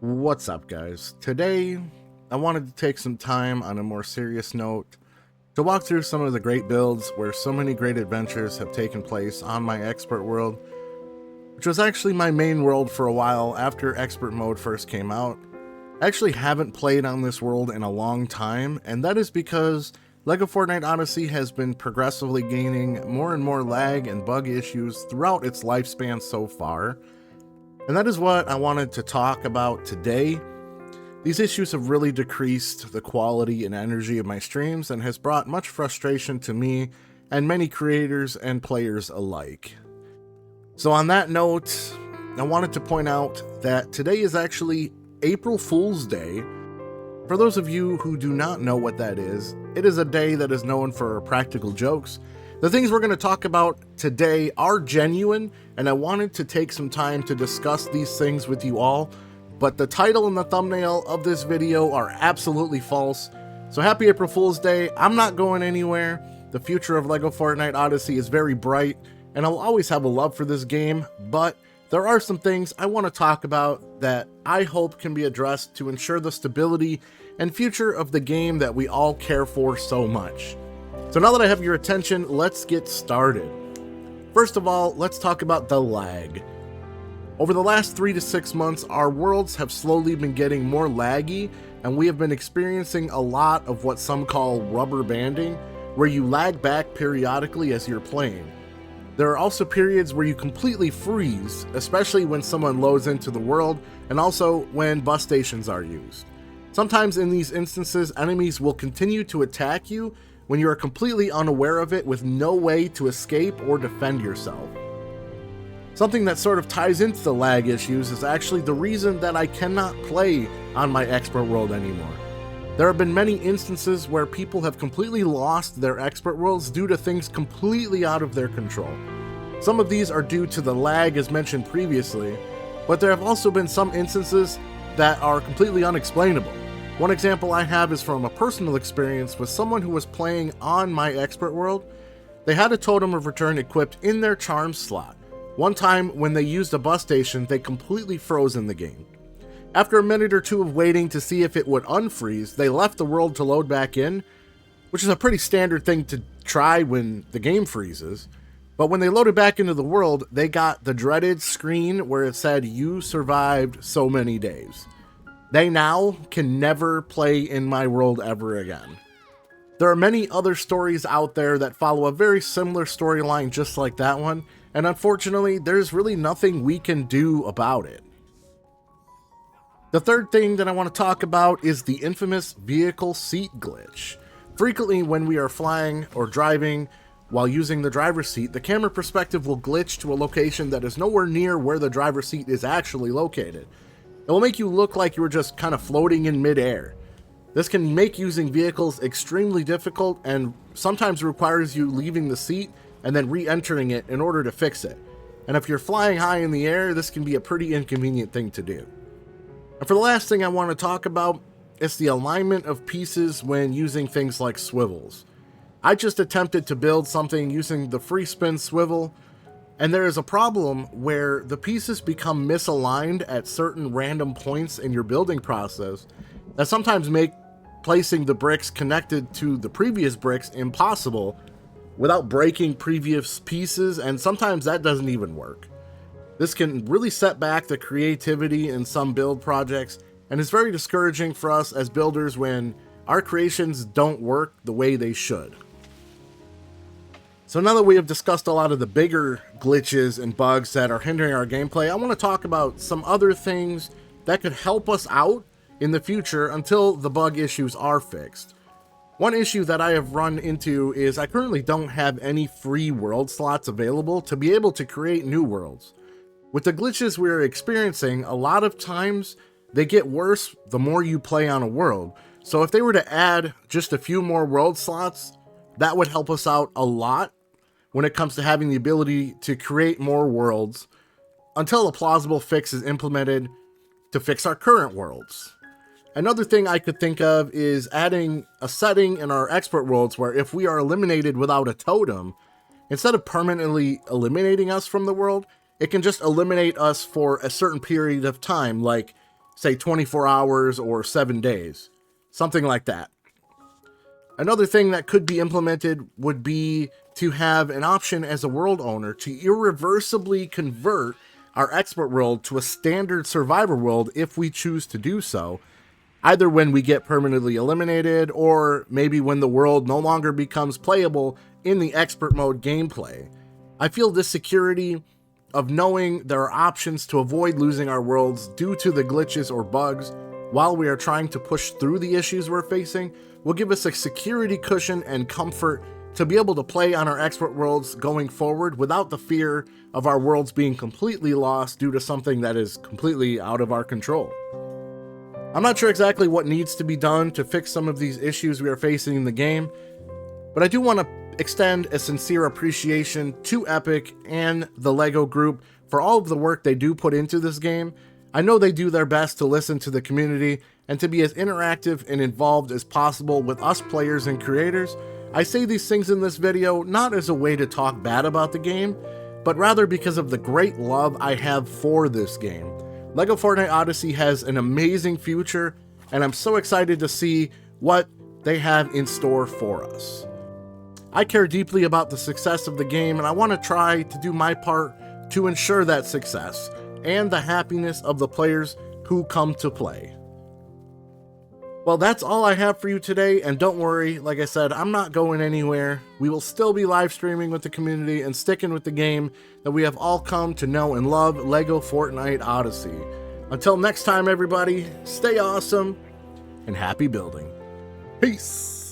What's up, guys? Today, I wanted to take some time on a more serious note to walk through some of the great builds where so many great adventures have taken place on my expert world, which was actually my main world for a while after expert mode first came out. I actually haven't played on this world in a long time, and that is because Lego Fortnite Odyssey has been progressively gaining more and more lag and bug issues throughout its lifespan so far. And that is what I wanted to talk about today. These issues have really decreased the quality and energy of my streams and has brought much frustration to me and many creators and players alike. So on that note, I wanted to point out that today is actually April Fool's Day. For those of you who do not know what that is, it is a day that is known for practical jokes. The things we're going to talk about today are genuine, and I wanted to take some time to discuss these things with you all, but the title and the thumbnail of this video are absolutely false. So happy April Fool's Day. I'm not going anywhere. The future of Lego Fortnite Odyssey is very bright, and I'll always have a love for this game, but there are some things I want to talk about that I hope can be addressed to ensure the stability and future of the game that we all care for so much. So now that I have your attention, let's get started. First of all, let's talk about the lag. Over the last 3 to 6 months, our worlds have slowly been getting more laggy, and we have been experiencing a lot of what some call rubber banding, where you lag back periodically as you're playing. There are also periods where you completely freeze, especially when someone loads into the world, and also when bus stations are used. Sometimes in these instances, enemies will continue to attack you when you are completely unaware of it with no way to escape or defend yourself. Something that sort of ties into the lag issues is actually the reason that I cannot play on my expert world anymore. There have been many instances where people have completely lost their expert worlds due to things completely out of their control. Some of these are due to the lag as mentioned previously, but there have also been some instances that are completely unexplainable. One example I have is from a personal experience with someone who was playing on my expert world. They had a totem of return equipped in their charm slot. One time when they used a bus station, they completely froze in the game. After a minute or two of waiting to see if it would unfreeze, they left the world to load back in, which is a pretty standard thing to try when the game freezes. But when they loaded back into the world, they got the dreaded screen where it said, "You survived so many days." They now can never play in my world ever again. There are many other stories out there that follow a very similar storyline just like that one, and unfortunately, there's really nothing we can do about it. The third thing that I want to talk about is the infamous vehicle seat glitch. Frequently, when we are flying or driving while using the driver's seat, the camera perspective will glitch to a location that is nowhere near where the driver's seat is actually located. It will make you look like you were just kind of floating in midair. This can make using vehicles extremely difficult and sometimes requires you leaving the seat and then re-entering it in order to fix it. And if you're flying high in the air, this can be a pretty inconvenient thing to do. And for the last thing I want to talk about, it's the alignment of pieces when using things like swivels. I just attempted to build something using the free spin swivel, and there is a problem where the pieces become misaligned at certain random points in your building process that sometimes make placing the bricks connected to the previous bricks impossible without breaking previous pieces, and sometimes that doesn't even work. This can really set back the creativity in some build projects, and is very discouraging for us as builders when our creations don't work the way they should. So now that we have discussed a lot of the bigger glitches and bugs that are hindering our gameplay, I want to talk about some other things that could help us out in the future until the bug issues are fixed. One issue that I have run into is I currently don't have any free world slots available to be able to create new worlds. With the glitches we're experiencing, a lot of times they get worse the more you play on a world. So if they were to add just a few more world slots, that would help us out a lot when it comes to having the ability to create more worlds until a plausible fix is implemented to fix our current worlds. Another thing I could think of is adding a setting in our expert worlds where if we are eliminated without a totem, instead of permanently eliminating us from the world, it can just eliminate us for a certain period of time, like say 24 hours or 7 days, something like that. Another thing that could be implemented would be to have an option as a world owner to irreversibly convert our expert world to a standard survivor world if we choose to do so, either when we get permanently eliminated or maybe when the world no longer becomes playable in the expert mode gameplay. I feel this security of knowing there are options to avoid losing our worlds due to the glitches or bugs while we are trying to push through the issues we're facing will give us a security cushion and comfort to be able to play on our expert worlds going forward without the fear of our worlds being completely lost due to something that is completely out of our control. I'm not sure exactly what needs to be done to fix some of these issues we are facing in the game, but I do want to extend a sincere appreciation to Epic and the Lego group for all of the work they do put into this game. I know they do their best to listen to the community and to be as interactive and involved as possible with us players and creators. I say these things in this video not as a way to talk bad about the game, but rather because of the great love I have for this game. Lego Fortnite Odyssey has an amazing future, and I'm so excited to see what they have in store for us. I care deeply about the success of the game, and I want to try to do my part to ensure that success and the happiness of the players who come to play. Well, that's all I have for you today, and don't worry, like I said, I'm not going anywhere. We will still be live streaming with the community and sticking with the game that we have all come to know and love, Lego Fortnite Odyssey. Until next time, everybody, stay awesome and happy building. Peace!